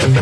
Hey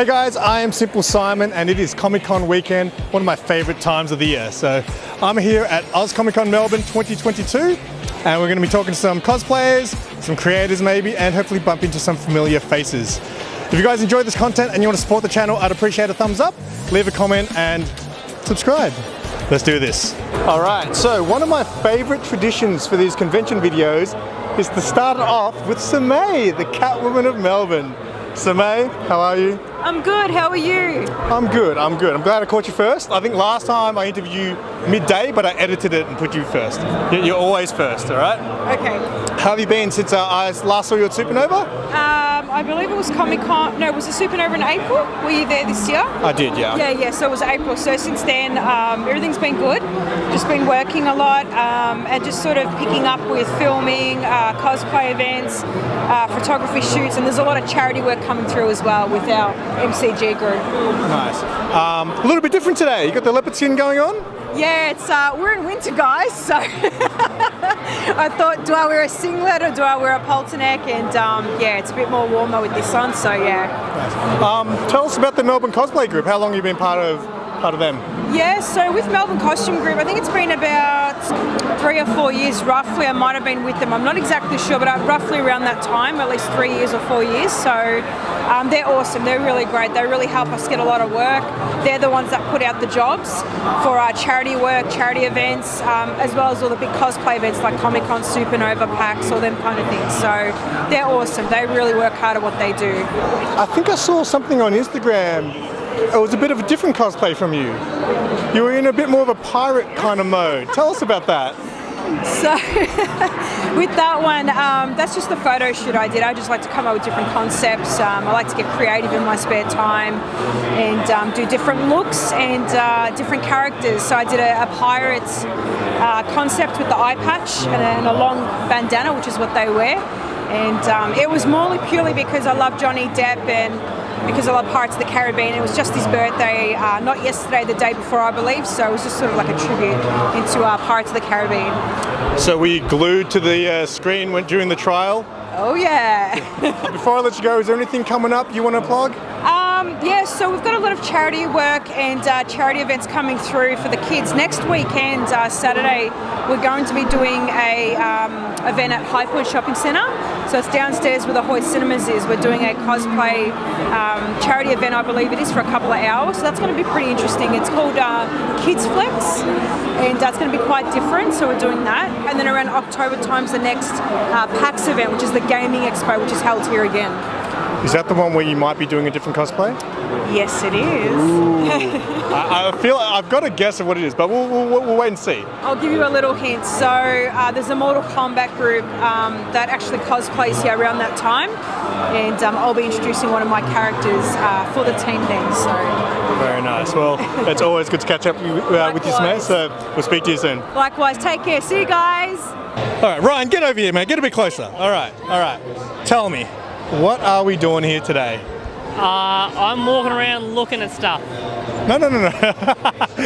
guys, I am Simple Simon and it is Comic-Con weekend, one of my favourite times of the year. So I'm here at Oz Comic-Con Melbourne 2022 and we're going to be talking to some cosplayers, some creators maybe, and hopefully bump into some familiar faces. If you guys enjoyed this content and you want to support the channel, I'd appreciate a thumbs up, leave a comment and subscribe. Let's do this. Alright, so one of my favourite traditions for these convention videos is to start off with Samay, the Catwoman of Melbourne. Samay, how are you? I'm good, how are you? I'm good. I'm glad I caught you first. I think last time I interviewed you midday, but I edited it and put you first. You're always first, alright? Okay. How have you been since I last saw you at Supernova? I believe it was Comic-Con, no, was it Supernova in April? Were you there this year? I did, yeah. Yeah, so it was April. So since then, everything's been good. Just been working a lot and just sort of picking up with filming, cosplay events, photography shoots, and there's a lot of charity work coming through as well with our MCG group. Nice. A little bit different today. You got the leopard skin going on? Yeah, it's we're in winter, guys, so I thought, do I wear a singlet or do I wear a halter neck? And yeah, it's a bit more warmer with this on, so yeah. Nice. Tell us about the Melbourne Cosplay Group. How long have you been part of them? Yeah, so with Melbourne Costume Group, I think it's been about 3 or 4 years roughly. I might have been with them. I'm not exactly sure, but roughly around that time, at least 3 years or 4 years. So they're awesome. They're really great. They really help us get a lot of work. They're the ones that put out the jobs for our charity work, charity events, as well as all the big cosplay events like Comic-Con, Supernova, PAX, all them kind of things. So they're awesome. They really work hard at what they do. I think I saw something on Instagram. It was a bit of a different cosplay from you. You were in a bit more of a pirate kind of mode. Tell us about that. So with that one, that's just the photo shoot I did. I just like to come up with different concepts. I like to get creative in my spare time and do different looks and different characters. So I did a pirate concept with the eye patch and a long bandana, which is what they wear. And it was more purely because I love Johnny Depp and because I love Pirates of the Caribbean. It was just his birthday, not yesterday, the day before, I believe. So it was just sort of like a tribute into Pirates of the Caribbean. So were you glued to the screen during the trial? Oh yeah. Before I let you go, is there anything coming up you want to plug? Yeah, so we've got a lot of charity work and charity events coming through for the kids. Next weekend, Saturday, we're going to be doing a event at High Point Shopping Centre. So it's downstairs where the Hoyt Cinemas is. We're doing a cosplay charity event, I believe it is, for a couple of hours. So that's going to be pretty interesting. It's called Kids Flex, and that's going to be quite different. So we're doing that. And then around October time's the next PAX event, which is the Gaming Expo, which is held here again. Is that the one where you might be doing a different cosplay? Yes, it is. I feel I've got a guess of what it is, but we'll wait and see. I'll give you a little hint. So there's a Mortal Kombat group that actually cosplays here around that time, and I'll be introducing one of my characters for the team then. So very nice. Well, it's always good to catch up with you, Samay. So we'll speak to you soon. Likewise. Take care. See you guys. All right, Ryan, get over here, man. Get a bit closer. All right. Tell me, what are we doing here today? I'm walking around looking at stuff. No.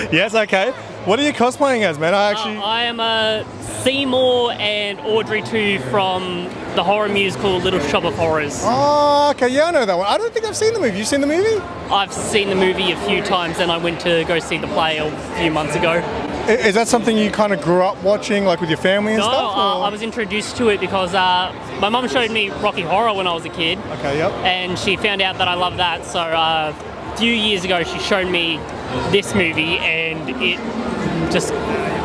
Yes, okay. What are you cosplaying as, man? I am a Seymour and Audrey 2 from the horror musical Little Shop of Horrors. Oh, okay. Yeah, I know that one. I don't think I've seen the movie. You seen the movie? I've seen the movie a few times and I went to go see the play a few months ago. Is that something you kind of grew up watching, like with your family and stuff? No, I was introduced to it because my mum showed me Rocky Horror when I was a kid. Okay, yep. And she found out that I love that, so a few years ago she showed me this movie and it just,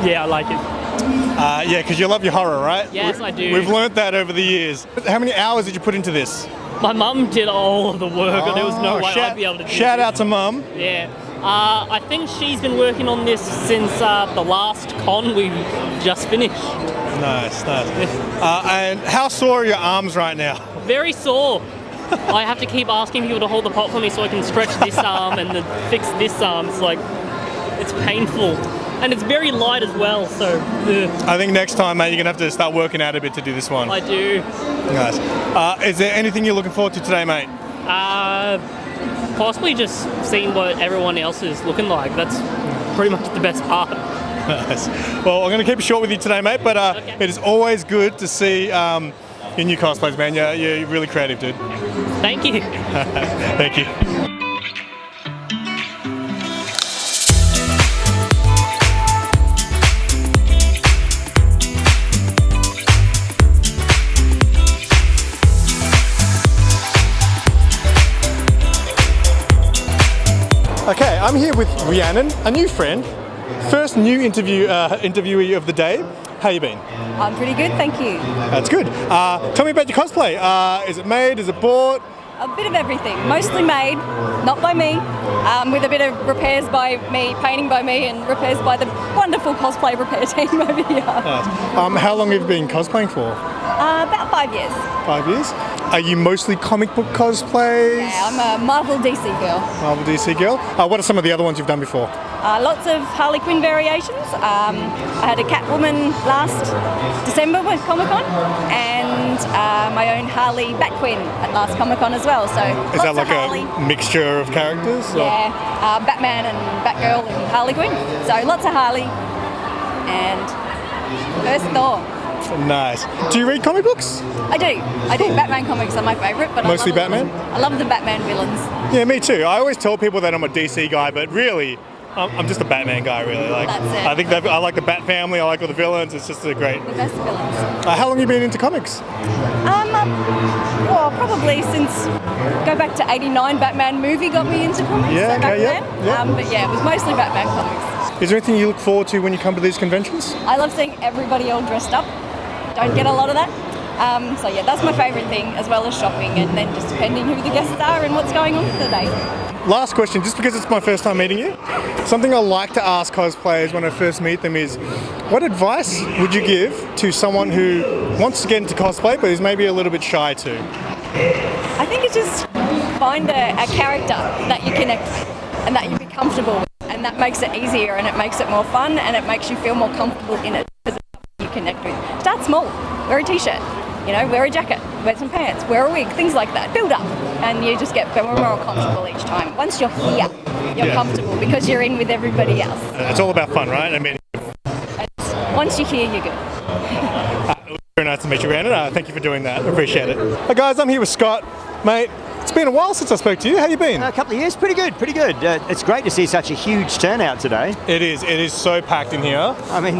yeah, I like it. Yeah, because you love your horror, right? Yes, I do. We've learnt that over the years. How many hours did you put into this? My mum did all of the work, and there was no way I'd be able to do it. Shout out to Mum. Yeah. I think she's been working on this since the last con we just finished. Nice. And how sore are your arms right now? Very sore. I have to keep asking people to hold the pot for me so I can stretch this arm and then fix this arm. It's painful. And it's very light as well, so... I think next time, mate, you're going to have to start working out a bit to do this one. I do. Nice. Is there anything you're looking forward to today, mate? Possibly just seeing what everyone else is looking like. That's pretty much the best part. Nice. Well, I'm going to keep it short with you today, mate, but Okay. It is always good to see your new cosplays, man. You're really creative, dude. Thank you. Thank you. Okay, I'm here with Rhiannon, a new friend. First new interviewee of the day. How you been? I'm pretty good, thank you. That's good. Tell me about your cosplay. Is it made? Is it bought? A bit of everything, mostly made, not by me, with a bit of repairs by me, painting by me, and repairs by the wonderful cosplay repair team over here. Nice. How long have you been cosplaying for? About 5 years. 5 years. Are you mostly comic book cosplays? Yeah, I'm a Marvel DC girl. Marvel DC girl. What are some of the other ones you've done before? Lots of Harley Quinn variations. I had a Catwoman last December with Comic Con, and my own Harley Batqueen at last Comic Con as well. So Is that lots like of Harley. a mixture of characters? or- Yeah, Batman and Batgirl and Harley Quinn. So lots of Harley and first Thor. Nice. Do you read comic books? I do. Batman comics are my favourite, but Mostly I love Batman? I love the Batman villains. Yeah, me too. I always tell people that I'm a DC guy, but really, I'm just a Batman guy. Really, That's it. I think that I like the Bat family. I like all the villains. It's just a great. The best villains. How long have you been into comics? Well, probably since go back to '89, Batman movie got me into comics. Yeah, so back okay, yeah, then. yeah. But yeah, it was mostly Batman comics. Is there anything you look forward to when you come to these conventions? I love seeing everybody all dressed up. Don't get a lot of that. So yeah, that's my favourite thing, as well as shopping, and then just depending who the guests are and what's going on for the day. Last question, just because it's my first time meeting you, something I like to ask cosplayers when I first meet them is, what advice would you give to someone who wants to get into cosplay but is maybe a little bit shy too? I think it's just find a character that you connect with and that you be comfortable with, and that makes it easier and it makes it more fun and it makes you feel more comfortable in it because it's something you connect with. Start small, wear a t-shirt, wear a jacket, wear some pants, wear a wig, things like that. Build up and you just get more comfortable each time. Once you're here, you're comfortable because you're in with everybody else. It's all about fun, right? I mean, Once you're here, you're good. it was very nice to meet you, Rhiannon. Thank you for doing that. I appreciate it. Hey guys, I'm here with Scott. Mate, it's been a while since I spoke to you. How you been? A couple of years, pretty good. It's great to see such a huge turnout today. It is so packed in here. I mean,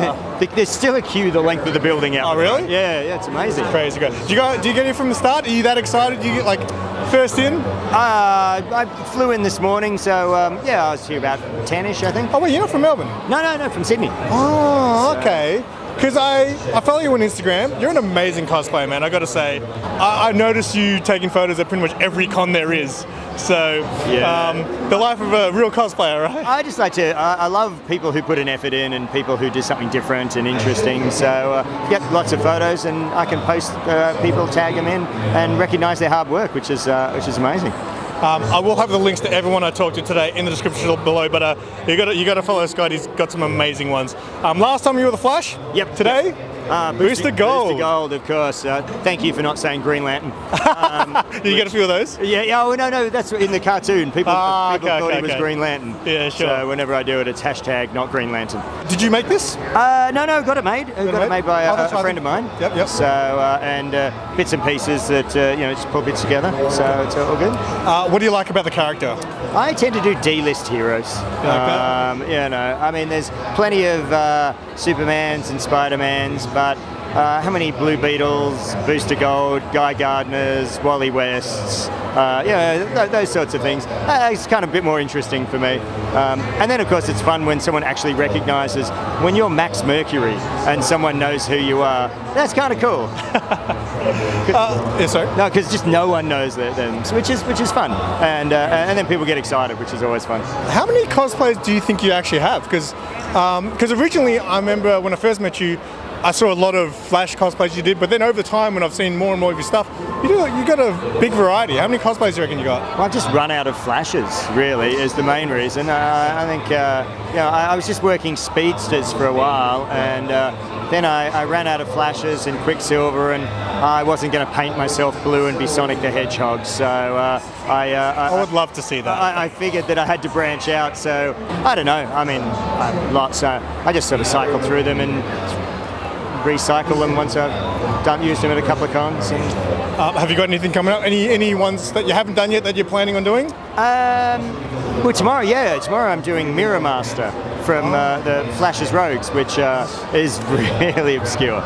there's still a queue the length of the building out. Oh, really? Yeah, it's amazing. Crazy good. Do you get here from the start? Are you that excited? Do you get first in? I flew in this morning, so I was here about 10ish, I think. Oh wait, you're not from Melbourne? No, from Sydney. Oh, okay. Because I follow you on Instagram. You're an amazing cosplayer, man. I got to say, I noticed you taking photos at pretty much every con there is. So, the life of a real cosplayer, right? I just like to. I love people who put an effort in and people who do something different and interesting. So get lots of photos, and I can post people, tag them in, and recognise their hard work, which is amazing. I will have the links to everyone I talked to today in the description below, but you got to follow Scott. He's got some amazing ones. Last time you were the Flash. Yep. Today. Booster Gold. Booster Gold, of course. Thank you for not saying Green Lantern. Did you get a few of those? Yeah. Oh no, that's in the cartoon. People thought it was Green Lantern. Yeah, sure. So whenever I do it, it's hashtag not Green Lantern. Did you make this? No, got it made. Got it made by a friend of mine. Yep. So and bits and pieces that just put bits together. So it's all good. What do you like about the character? I tend to do D-list heroes. You like that? I mean, there's plenty of Supermans and Spider-Mans, but how many Blue Beetles, Booster Gold, Guy Gardners, Wally Wests, those sorts of things. It's kind of a bit more interesting for me. And then, of course, it's fun when someone actually recognises when you're Max Mercury and someone knows who you are. That's kind of cool. Sorry? No, because just no one knows them, which is fun. And then people get excited, which is always fun. How many cosplays do you think you actually have? Because originally, I remember when I first met you, I saw a lot of Flash cosplays you did, but then over time, when I've seen more and more of your stuff, you got a big variety. How many cosplays do you reckon you got? Well, I've just run out of Flashes, really, is the main reason. I think, I was just working speedsters for a while, and then I ran out of Flashes and Quicksilver, and I wasn't going to paint myself blue and be Sonic the Hedgehog, so I would love to see that. I figured that I had to branch out, so I don't know. I mean, lots. I just sort of cycle through them and recycle them once I've used them at a couple of cons. Have you got anything coming up? Any ones that you haven't done yet that you're planning on doing? Well, tomorrow I'm doing Mirror Master from the Flash's Rogues, which is really obscure.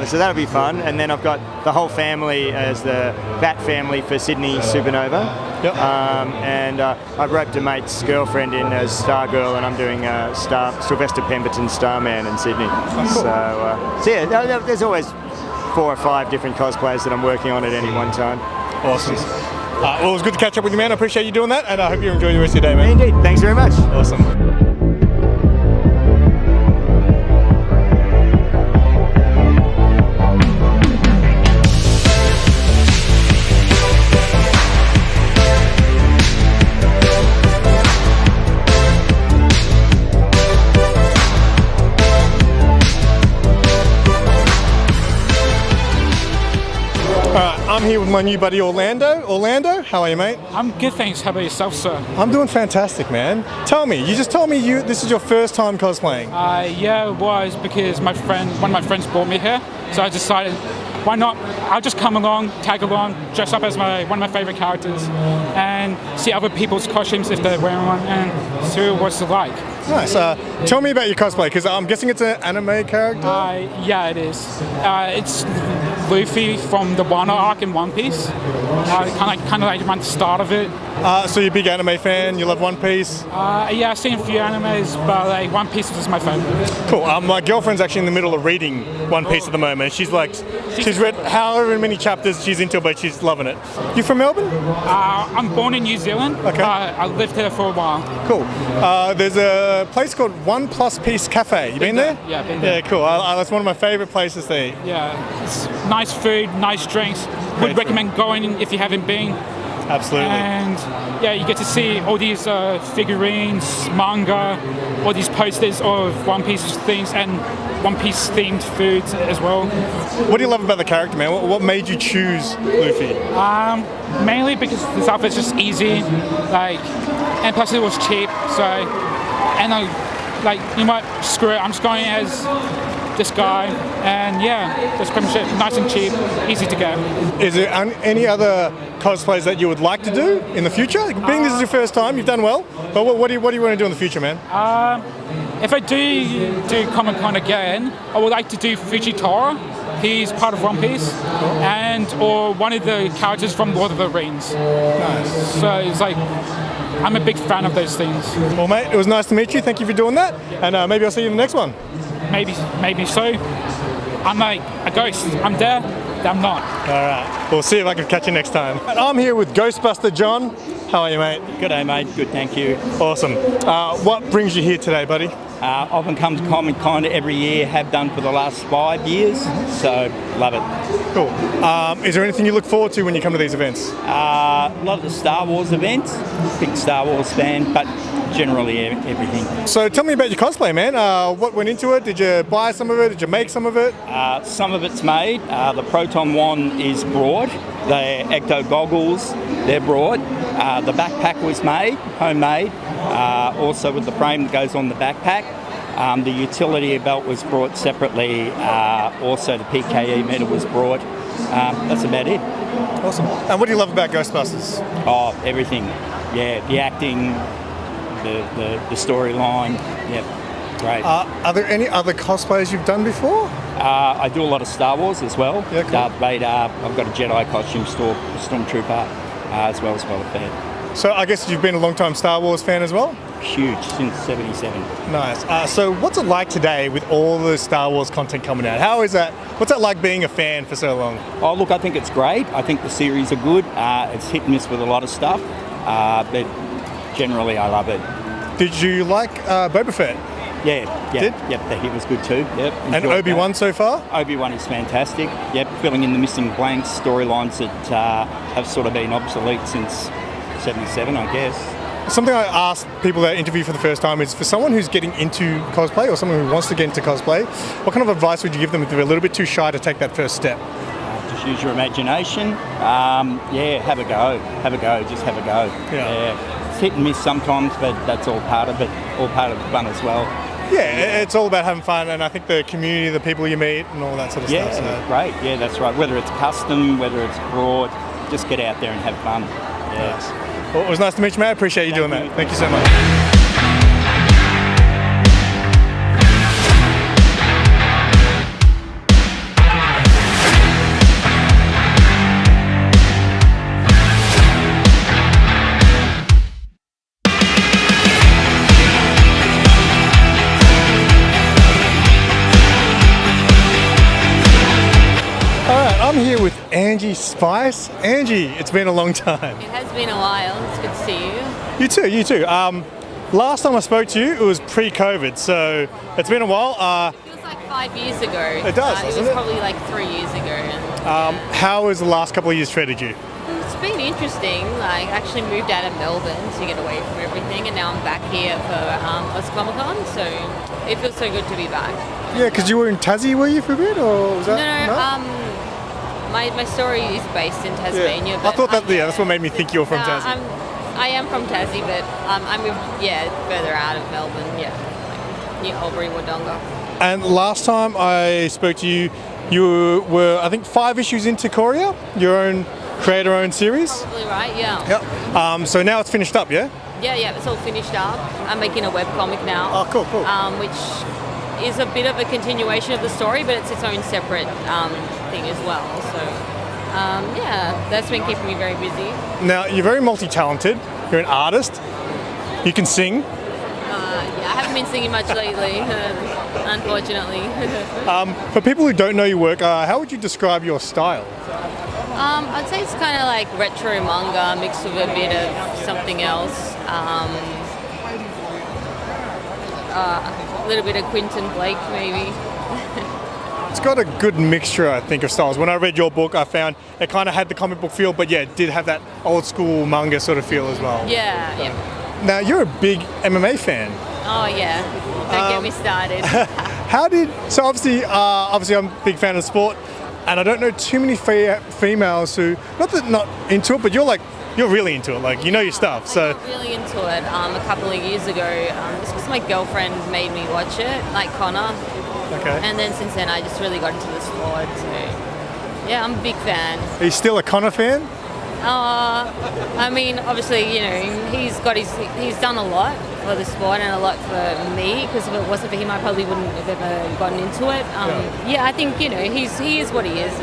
So that'll be fun. And then I've got the whole family as the Bat family for Sydney Supernova. Yep. And I've roped a mate's girlfriend in as Stargirl, and I'm doing Sylvester Pemberton Starman in Sydney. Oh, cool. So yeah, there's always 4 or 5 different cosplays that I'm working on at any one time. Awesome. Well, it was good to catch up with you, man. I appreciate you doing that, and I hope you enjoy the rest of your day, man. Indeed. Thanks very much. Awesome. I'm here with my new buddy Orlando. Orlando, how are you, mate? I'm good, thanks. How about yourself, sir? I'm doing fantastic, man. Tell me, you just told me this is your first time cosplaying. Yeah, it was because one of my friends brought me here, so I decided, why not? I'll just come along, tag along, dress up as one of my favorite characters, and see other people's costumes if they're wearing one, and see what's it like. Nice. Tell me about your cosplay, because I'm guessing it's an anime character? Yeah, it is. It's Luffy from the Wano arc in One Piece. Kind of like the start of it. So you're a big anime fan, you love One Piece? Yeah, I've seen a few animes, but like One Piece is my favorite. Cool. My girlfriend's actually in the middle of reading One Piece at the moment. She's read however many chapters she's into, but she's loving it. You from Melbourne? I'm born in New Zealand. Okay. I lived here for a while. Cool. There's a place called One Plus Piece Cafe. You been there? Yeah, been there. Yeah, cool. That's one of my favorite places to eat. Yeah, it's nice food, nice drinks. Would recommend going if you haven't been. Absolutely. And yeah, you get to see all these figurines, manga, all these posters of One Piece things and One Piece themed foods as well. What do you love about the character, man? What made you choose Luffy? Mainly because this outfit's just easy, and plus it was cheap. So, and you might screw it. I'm just going as this guy, and yeah, that's pretty much it. Nice and cheap, easy to get. Is there any other cosplays that you would like to do in the future? Being this is your first time, you've done well, but what do you want to do in the future, man? If I do Comic-Con again, I would like to do Fujitora. He's part of One Piece, or one of the characters from Lord of the Rings. Nice. So it's like, I'm a big fan of those things. Well, mate, it was nice to meet you. Thank you for doing that, and maybe I'll see you in the next one. Maybe so. I'm like a ghost. I'm there, I'm not. All right. We'll see if I can catch you next time. I'm here with Ghostbuster John. How are you, mate? G'day, mate. Good, thank you. Awesome. What brings you here today, buddy? Often come to Comic-Con every year, have done for the last 5 years, so love it. Cool. Is there anything you look forward to when you come to these events? A lot of the Star Wars events, big Star Wars fan, but generally everything. So tell me about your cosplay, man. What went into it? Did you buy some of it? Did you make some of it? Some of it's made. The Proton Wand is broad. The Ecto goggles, they're broad. The backpack was made, homemade, also with the frame that goes on the backpack. The utility belt was brought separately. Also the PKE meter was brought. That's about it. Awesome. And what do you love about Ghostbusters? Oh, everything. Yeah, the acting, the storyline. Yeah. Great. Are there any other cosplays you've done before? I do a lot of Star Wars as well. Yeah, cool. Darth Vader. I've got a Jedi costume stormtrooper as well as fan. So I guess you've been a long-time Star Wars fan as well? Huge since '77. Nice. So what's it like today with all the Star Wars content coming out? How is that? What's that like being a fan for so long? Oh, look, I think it's great. I think the series are good. It's hit and miss with a lot of stuff, but generally I love it. Did you like Boba Fett? Yeah. Did? Yep, he was good too. Yep. And enjoyed Obi-Wan that. so far? Obi-Wan is fantastic. Yep, filling in the missing blanks, storylines that have sort of been obsolete since '77, I guess. Something I ask people that interview for the first time is, for someone who's getting into cosplay or someone who wants to get into cosplay, what kind of advice would you give them if they're a little bit too shy to take that first step? Just use your imagination. Have a go. Just have a go. Yeah. It's hit and miss sometimes, but that's all part of it. All part of the fun as well. Yeah, it's all about having fun, and I think the community, the people you meet, and all that sort of stuff. So. Great. Yeah, that's right. Whether it's custom, whether it's broad, just get out there and have fun. Yeah. Nice. Well, it was nice to meet you, mate. I appreciate you doing that. Thank you so much. I'm here with Angie Spice. Angie, it's been a long time. It has been a while. It's good to see you. You too. Last time I spoke to you, it was pre-COVID, so it's been a while. It feels like 5 years ago. It does, It doesn't was it? probably like 3 years ago. How has the last couple of years treated you? It's been interesting. Like, I actually moved out of Melbourne to get away from everything, and now I'm back here for Comic Con, so it feels so good to be back. Yeah, because you were in Tassie, were you, for a bit, or was that? No. My story is based in Tasmania. I But thought that. Yeah, that's what made me think you were from Tassie. I am from Tassie, but I moved further out of Melbourne. Yeah, like near Albury, Wodonga. And last time I spoke to you, you were, I think, 5 issues into Korea, your own creator-owned series. Probably right. Yeah. Yep. So now it's finished up, yeah? Yeah, it's all finished up. I'm making a webcomic now. Oh, cool. Which is a bit of a continuation of the story, but it's its own separate thing as well. So, that's been keeping me very busy. Now, you're very multi-talented. You're an artist. You can sing. I haven't been singing much lately, unfortunately. For people who don't know your work, how would you describe your style? I'd say it's kind of like retro manga mixed with a bit of something else. A little bit of Quentin Blake, maybe. It's got a good mixture, I think, of styles. When I read your book, I found it kind of had the comic book feel, but yeah, it did have that old school manga sort of feel as well. Yeah. Now, you're a big MMA fan. Oh yeah, don't get me started. So obviously I'm a big fan of sport, and I don't know too many females who, not into it, but you're really into it, like, you know your stuff. So I got really into it a couple of years ago. It's because my girlfriend made me watch it, like Connor. Okay. And then since then, I just really got into the sport. So yeah, I'm a big fan. Are you still a Connor fan? I mean, obviously, he's done a lot for the sport and a lot for me, because if it wasn't for him, I probably wouldn't have ever gotten into it. I think he is what he is.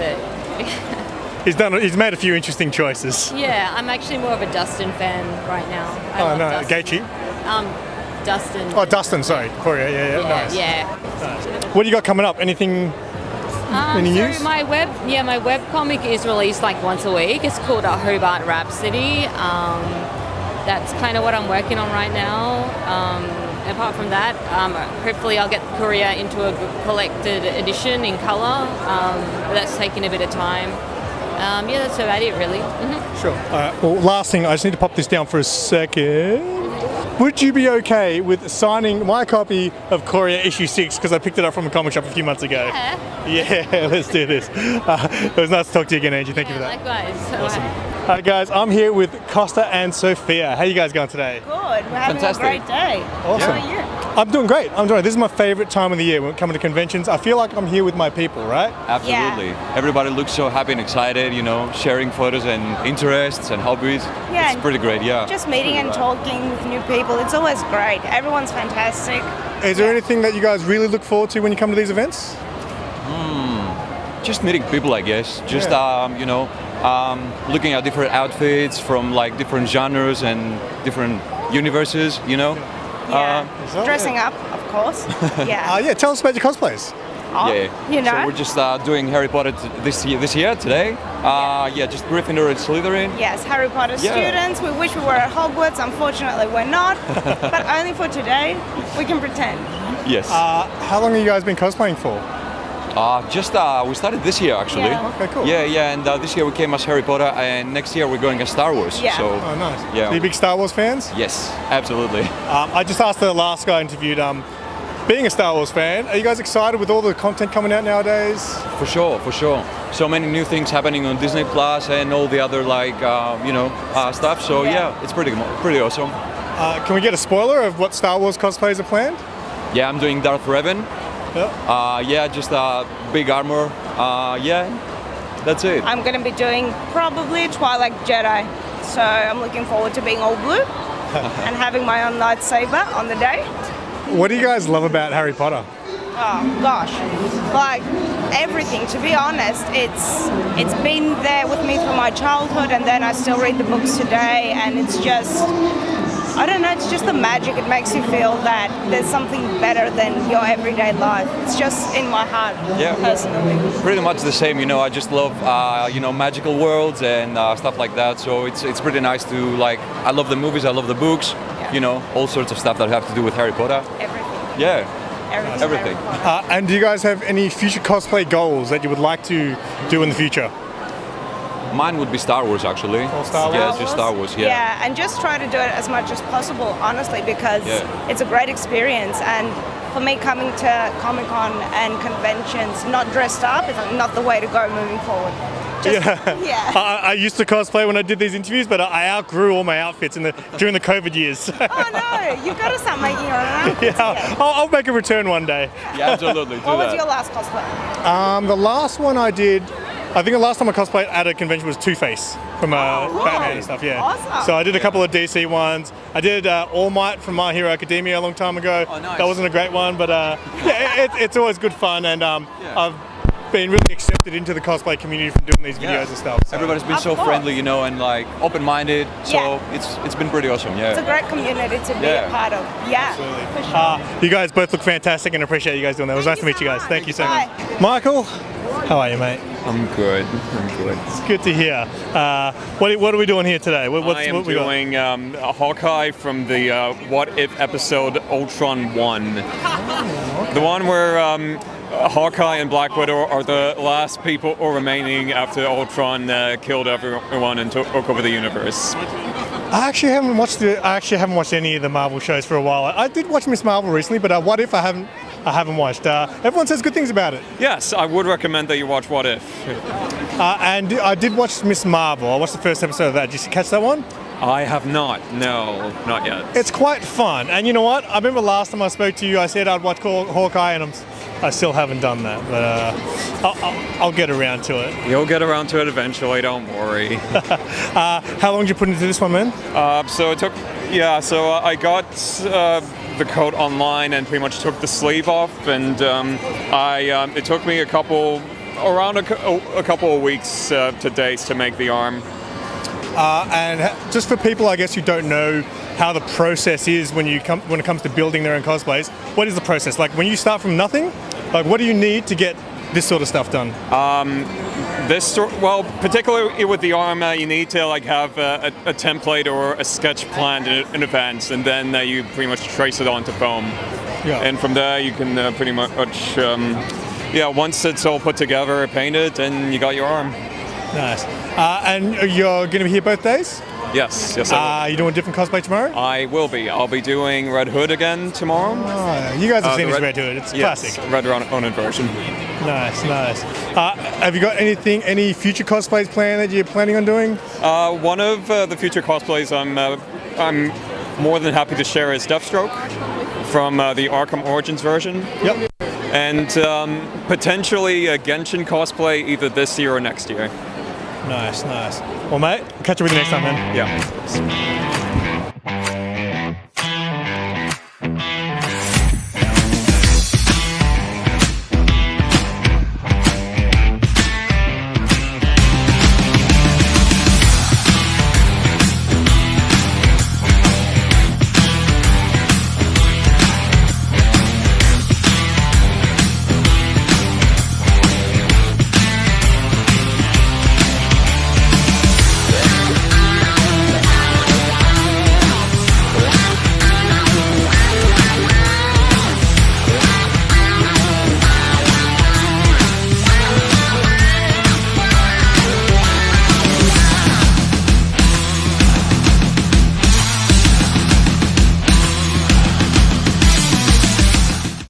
He's made a few interesting choices. Yeah, I'm actually more of a Dustin fan right now. I love Dustin. Gaethje? Dustin. Oh, Dustin, sorry. Korea, yeah. Nice. Yeah. Nice. What do you got coming up? Anything? Any news? My web comic is released like once a week. It's called Hobart Rhapsody. That's kind of what I'm working on right now. Apart from that, hopefully I'll get Korea into a collected edition in colour. But that's taking a bit of time. That's about it, really. Mm-hmm. Sure. Well, last thing, I just need to pop this down for a second. Would you be okay with signing my copy of Korea issue 6, because I picked it up from a comic shop a few months ago? Yeah, let's do this. It was nice to talk to you again, Angie. Thank you for that. Likewise. Awesome. Hi guys, I'm here with Costa and Sophia. How are you guys going today? Good. We're having a great day. Awesome. How are you? I'm doing great. This is my favorite time of the year when coming to conventions. I feel like I'm here with my people, right? Absolutely. Yeah. Everybody looks so happy and excited, sharing photos and interests and hobbies. Yeah. It's pretty great, yeah. Just meeting and talking with new people. It's always great. Everyone's fantastic. Is there anything that you guys really look forward to when you come to these events? Just meeting people, I guess. Just looking at different outfits from like different genres and different universes. Dressing up, of course. Yeah. Yeah, tell us about your cosplays. You know. So we're just doing Harry Potter this year today. Just Gryffindor and Slytherin. Yes, Harry Potter students. We wish we were at Hogwarts. Unfortunately, we're not. But only for today, we can pretend. Yes. How long have you guys been cosplaying for? We started this year actually. Yeah. Okay, cool. Yeah, and this year we came as Harry Potter, and next year we're going as Star Wars. Yeah. So, Oh, nice. Yeah. Are you big Star Wars fans? Yes, absolutely. I just asked the last guy I interviewed, being a Star Wars fan, are you guys excited with all the content coming out nowadays? For sure. So many new things happening on Disney Plus and all the other stuff. So it's pretty awesome. Can we get a spoiler of what Star Wars cosplays are planned? Yeah, I'm doing Darth Revan. Yeah. Just big armor. That's it. I'm going to be doing probably Twilight Jedi. So I'm looking forward to being all blue and having my own lightsaber on the day. What do you guys love about Harry Potter? Oh gosh, like everything. To be honest, it's been there with me through my childhood, and then I still read the books today, and it's just, I don't know, it's just the magic. It makes you feel that there's something better than your everyday life. It's just in my heart, personally. Pretty much the same. I just love magical worlds and stuff like that. So it's pretty nice to I love the movies, I love the books. All sorts of stuff that have to do with Harry Potter. Everything. Yeah. Everything. And do you guys have any future cosplay goals that you would like to do in the future? Mine would be Star Wars, actually. Star Wars? Yeah, just Star Wars, yeah. Yeah, and just try to do it as much as possible, honestly, because it's a great experience. And for me, coming to Comic-Con and conventions, not dressed up, is not the way to go moving forward. I used to cosplay when I did these interviews, but I outgrew all my outfits during the COVID years. Oh no, you've got to start making your own outfits. I'll make a return one day. Yeah, absolutely. What was your last cosplay? The last one I did, I think the last time I cosplayed at a convention was Two-Face from Batman and stuff, Awesome. So I did a couple of DC ones. I did All Might from My Hero Academia a long time ago. Oh, nice. That wasn't a great one, but it's always good fun, and I've been really accepted into the cosplay community from doing these videos and stuff. So. Everybody's been so friendly, and open-minded. So it's been pretty awesome. Yeah. It's a great community to be a part of. Yeah, absolutely. For sure. You guys both look fantastic, and I appreciate you guys doing that. It was nice to meet you guys. Thank you so much. Michael, how are you, mate? I'm good. It's good to hear. What are we doing here today? I am doing Hawkeye from the What If episode Ultron 1. The one where Hawkeye and Black Widow are the last people remaining after Ultron killed everyone and took over the universe. I actually haven't watched any of the Marvel shows for a while. I did watch Miss Marvel recently, but What If I haven't watched. Everyone says good things about it. Yes, I would recommend that you watch What If. And I did watch Miss Marvel. I watched the first episode of that. Did you catch that one? I have not. No, not yet. It's quite fun. And you know what? I remember last time I spoke to you, I said I'd watch Hawkeye, and I still haven't done that. But I'll get around to it. You'll get around to it eventually. Don't worry. How long did you put into this one, man? So it took. Yeah. So I got the coat online and pretty much took the sleeve off, and it took me a couple of weeks to days to make the arm. And just for people, I guess, who don't know how the process is when it comes to building their own cosplays, what is the process? Like when you start from nothing, what do you need to get this sort of stuff done? Particularly with the arm, you need to have a template or a sketch planned in advance, and then you pretty much trace it onto foam. Yeah. And from there, you can pretty much, once it's all put together, paint it, and you got your arm. Nice. And you're going to be here both days? Yes. Are you doing a different cosplay tomorrow? I will be. I'll be doing Red Hood again tomorrow. Oh, you guys have seen this Red Hood. It's classic. Red Rheannon version. Nice. Have you got any future cosplays planned that you're planning on doing? One of the future cosplays I'm more than happy to share is Deathstroke from the Arkham Origins version. Yep. And potentially a Genshin cosplay either this year or next year. Nice. Well, mate, catch you with you next time, man. Yeah.